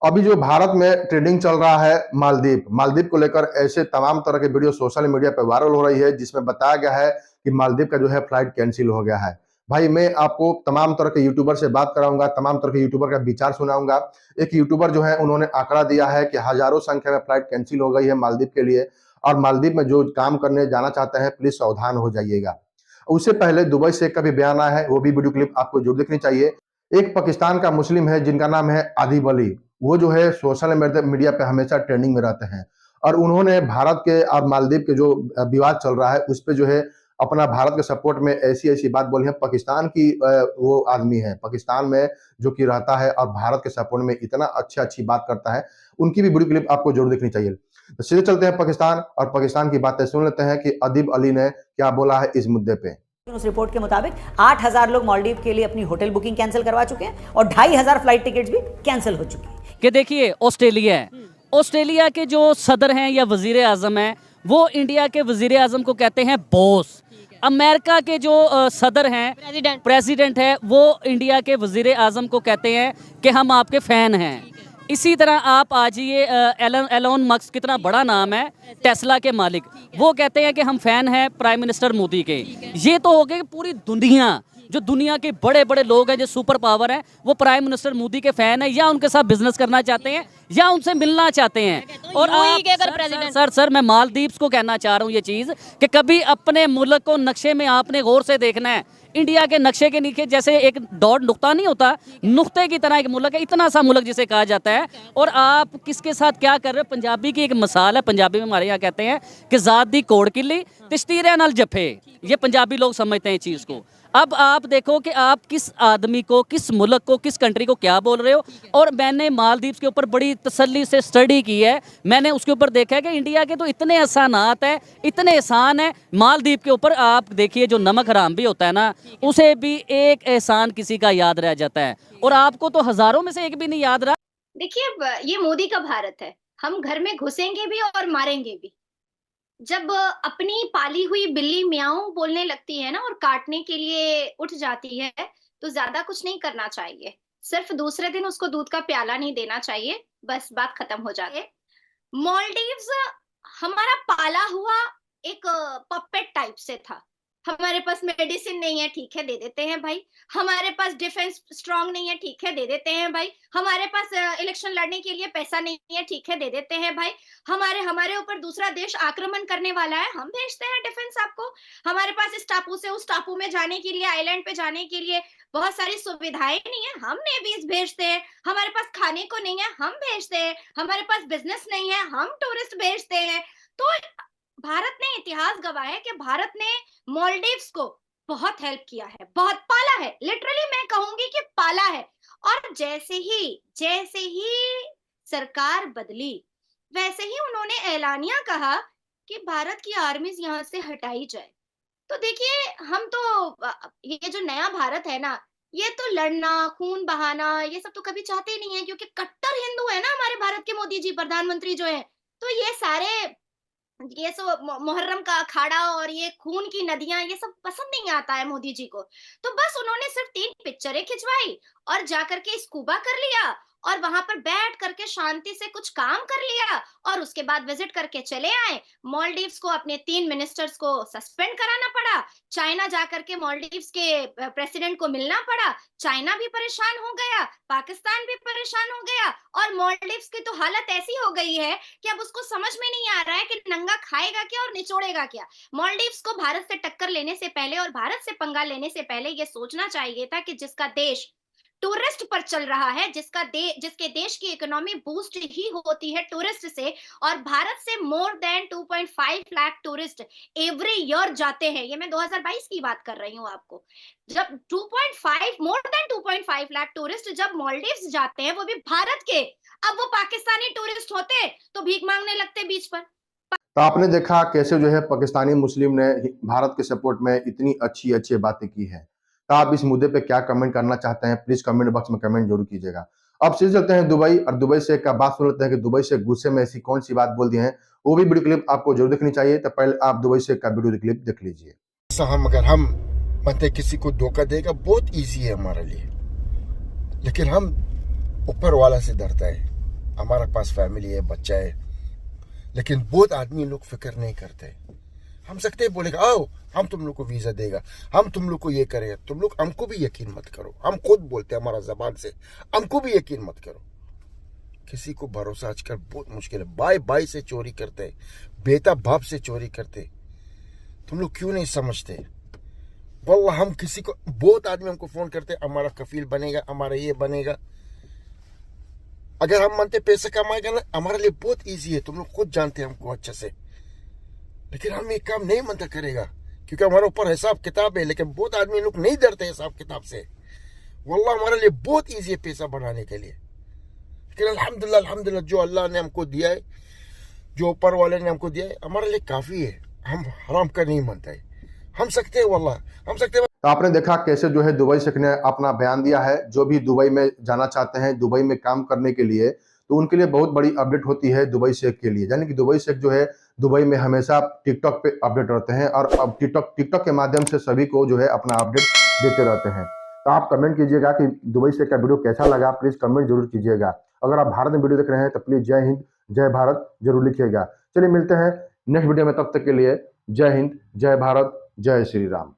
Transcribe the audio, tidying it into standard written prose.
अभी जो भारत में ट्रेंडिंग चल रहा है मालदीव मालदीव को लेकर ऐसे तमाम तरह के वीडियो सोशल मीडिया पर वायरल हो रही है, जिसमें बताया गया है कि मालदीव का जो है फ्लाइट कैंसिल हो गया है। भाई मैं आपको तमाम तरह के यूट्यूबर से बात कराऊंगा, तमाम तरह के यूट्यूबर का विचार सुनाऊंगा। एक यूट्यूबर जो है उन्होंने आंकड़ा दिया है कि हजारों संख्या में फ्लाइट कैंसिल हो गई है मालदीव के लिए, और मालदीव में जो काम करने जाना चाहते हैं प्लीज सावधान हो जाइएगा। उससे पहले दुबई से का भी बयान आया है, वो भी वीडियो क्लिप आपको जरूर देखनी चाहिए। एक पाकिस्तान का मुस्लिम है जिनका नाम है आदिब अली, वो जो है सोशल मीडिया पे हमेशा ट्रेंडिंग में रहते हैं, और उन्होंने भारत के और मालदीव के जो विवाद चल रहा है उस पे जो है अपना भारत के सपोर्ट में ऐसी ऐसी बात बोली है। पाकिस्तान की वो आदमी है, पाकिस्तान में जो कि रहता है और भारत के सपोर्ट में इतना अच्छी बात करता है, उनकी भी वीडियो क्लिप आपको जरूर देखनी चाहिए। तो सीधे चलते हैं पाकिस्तान, और पाकिस्तान की बातें सुन लेते हैं कि आदिब अली ने क्या बोला है इस मुद्दे पे। उस रिपोर्ट के मुताबिक 8,000 लोग मालदीव के लिए अपनी होटल बुकिंग कैंसिल करवा चुके हैं और 2,500 फ्लाइट टिकट्स भी कैंसिल हो चुकी हैं। कि देखिए ऑस्ट्रेलिया है, ऑस्ट्रेलिया के जो सदर हैं या वजीर आजम हैं वो इंडिया के वजीर आजम को कहते हैं बॉस। अमेरिका के जो सदर हैं प्रेसिडेंट है वो इंडिया के वजीर आजम को कहते हैं कि हम आपके फैन हैं। इसी तरह आप आज ये एलोन मस्क, कितना बड़ा नाम है, टेस्ला के मालिक, वो कहते हैं कि हम फैन हैं प्राइम मिनिस्टर मोदी के। ये तो हो गए पूरी दुनिया, जो दुनिया के बड़े बड़े लोग हैं जो सुपर पावर हैं वो प्राइम मिनिस्टर मोदी के फैन हैं, या उनके साथ बिजनेस करना चाहते हैं या उनसे मिलना चाहते हैं। और आप सर मैं मालदीव्स को कहना चाह रहा हूँ ये चीज़ कि कभी अपने मुल्क को नक्शे में आपने गौर से देखना है। इंडिया के नक्शे के नीचे जैसे एक डॉट नुक्ता नहीं होता, नुक्ते की तरह एक मुल्क है, इतना सा मुल्क जिसे कहा जाता है। और आप किसके साथ क्या कर रहे हो? पंजाबी की एक मिसाल है, पंजाबी में हमारे यहाँ कहते हैं कि ज़ात दी कोड़ किली तिश्तीरे नल जफे, ये पंजाबी लोग समझते हैं चीज़ को। अब आप देखो कि आप किस आदमी को, किस मुल्क को, किस कंट्री को क्या बोल रहे हो। और मैंने मालदीव्स के ऊपर बड़ी तसल्ली से स्टडी की है, मैंने उसके ऊपर देखा है कि इंडिया के तो इतने एहसानात हैं, इतने एहसान हैं मालदीव के ऊपर। आप देखिए जो नमक हराम भी होता है ना, उसे भी एक एहसान किसी का याद रह जाता है, और आपको तो हजारों में से एक भी नहीं याद रहा। देखिए ये मोदी का भारत है, हम घर में घुसेंगे भी और मारेंगे भी। जब अपनी पाली हुई बिल्ली म्याऊं बोलने लगती है ना और काटने के लिए उठ जाती है, तो ज्यादा कुछ नहीं करना चाहिए, सिर्फ दूसरे दिन उसको दूध का प्याला नहीं देना चाहिए, बस बात खत्म हो जाती है। मॉलडीव्स हमारा पाला हुआ एक पपेट टाइप से था। हमारे पास मेडिसिन नहीं है, ठीक है दे देते हैं भाई। हमारे पास डिफेंस स्ट्रांग नहीं है, ठीक है दे देते हैं भाई। हमारे पास इलेक्शन लड़ने के लिए पैसा नहीं है, ठीक है दे देते हैं भाई। हमारे ऊपर दूसरा देश आक्रमण करने वाला है, हम भेजते हैं डिफेंस आपको। हमारे पास इस टापू से उस टापू में जाने के लिए, आइलैंड पे जाने के लिए बहुत सारी सुविधाएं नहीं है, हम नेवीज भेजते हैं। हमारे पास खाने को नहीं है, हम भेजते हैं। हमारे पास बिजनेस नहीं है, हम टूरिस्ट भेजते हैं। तो भारत ने इतिहास गवाह है कि भारत ने मॉलडीव्स को बहुत हेल्प किया है, बहुत पाला है, लिटरली मैं कहूंगी कि पाला है। और जैसे ही सरकार बदली, वैसे ही उन्होंने ऐलानिया कहा कि भारत की आर्मीज यहाँ से हटाई जाए। तो देखिए हम तो ये जो नया भारत है ना, ये तो लड़ना, खून बहाना, ये सब तो कभी चाहते ही नहीं है, क्योंकि कट्टर हिंदू है ना हमारे भारत के मोदी जी, प्रधानमंत्री जो है। तो ये सारे ये सब मुहर्रम का अखाड़ा और ये खून की नदियां, ये सब पसंद नहीं आता है मोदी जी को। तो बस उन्होंने सिर्फ 3 पिक्चरें खिंचवाई और जाकर के स्कूबा कर लिया और वहां पर बैठ करके शांति से कुछ काम कर लिया, और उसके बाद विजिट करके चले आए। मॉलडीव्स को अपने 3 मिनिस्टर्स को सस्पेंड कराना पड़ा, चाइना जाकर के मॉलडीव्स के प्रेसिडेंट को मिलना पड़ा, चाइना भी परेशान हो गया, पाकिस्तान भी परेशान हो गया, और मॉलडीव्स की तो हालत ऐसी हो गई है कि अब उसको समझ में नहीं आ रहा है कि नंगा खाएगा क्या और निचोड़ेगा क्या। मॉलडीव्स को भारत से टक्कर लेने से पहले और भारत से पंगा लेने से पहले ये सोचना चाहिए था कि जिसका देश टूरिस्ट पर चल रहा है, जिसके देश की इकोनॉमी बूस्ट ही होती है टूरिस्ट से, और भारत से more than 2.5 lakh tourist every year जाते हैं। ये मैं 2022 की बात कर रही हूँ आपको। जब मोर देन 2.5 लाख टूरिस्ट जब मॉलडीव्स जाते हैं, वो भी भारत के, अब वो पाकिस्तानी टूरिस्ट होते तो भीख मांगने लगते बीच पर। तो आपने देखा कैसे जो है पाकिस्तानी मुस्लिम ने भारत के सपोर्ट में इतनी अच्छी बातें की है। तो आप इस मुद्दे पे क्या कमेंट करना चाहते हैं, प्लीज कमेंट बॉक्स में कमेंट जरूर कीजिएगा। अब सीधे चलते हैं दुबई, और दुबई से एक बात सुन लेते हैं कि दुबई से गुस्से में ऐसी कौन सी बात बोल दी है, वो भी वीडियो क्लिप आपको जरूर देखनी चाहिए। तो पहले आप दुबई से का वीडियो क्लिप देख लीजिए। अगर हम मतलब किसी को धोखा देगा बहुत इजी है हमारे लिए, लेकिन हम ऊपर वाला से डरता है। हमारे पास फैमिली है, बच्चा है, लेकिन बहुत आदमी लोग फिक्र नहीं करते। हम सकते बोलेगा आओ हम तुम लोग को वीजा देगा, हम तुम लोग को ये करेगा, तुम लोग हमको भी यकीन मत करो। हम खुद बोलते हैं हमारा जबान से, हमको भी यकीन मत करो। किसी को भरोसा आजकल बहुत मुश्किल है। भाई भाई से चोरी करते, बेटा बाप से चोरी करते। तुम लोग क्यों नहीं समझते? वल्लाह हम किसी को, बहुत आदमी हमको फोन करते हमारा कफील बनेगा, हमारा ये बनेगा। अगर हम मानते पैसा कमाएगा ना, हमारे लिए बहुत इजी है, तुम लोग खुद जानते हैं हमको अच्छे से। लेकिन हम ये काम नहीं मनता करेगा क्योंकि हमारे ऊपर हिसाब किताब है। लेकिन बहुत आदमी लोग नहीं डरते हिसाब किताब से। वल्लाह हमारे लिए बहुत इजी है पैसा बनाने के लिए। लेकिन अल्हम्दुलिल्लाह अल्हम्दुलिल्लाह जो अल्लाह ने हमको दिया है, जो ऊपर वाले ने हमको दिया है, हमारे लिए काफ़ी है। हम हराम का नहीं मानता है। हम सकते हैं, वल्लाह हम सकते हैं। तो आपने देखा कैसे जो है दुबई शेख ने अपना बयान दिया है। जो भी दुबई में जाना चाहते हैं, दुबई में काम करने के लिए, तो उनके लिए बहुत बड़ी अपडेट होती है दुबई शेख के लिए। यानी कि दुबई शेख जो है दुबई में हमेशा टिकटॉक पे अपडेट रहते हैं और अब टिकटॉक के माध्यम से सभी को जो है अपना अपडेट देते रहते हैं। तो आप कमेंट कीजिएगा कि दुबई शेख का वीडियो कैसा लगा, प्लीज़ कमेंट जरूर कीजिएगा। अगर आप भारत में वीडियो देख रहे हैं तो प्लीज़ जय हिंद जय भारत जरूर लिखिएगा। चलिए मिलते हैं नेक्स्ट वीडियो में, तब तक के लिए जय हिंद जय भारत जय श्री राम।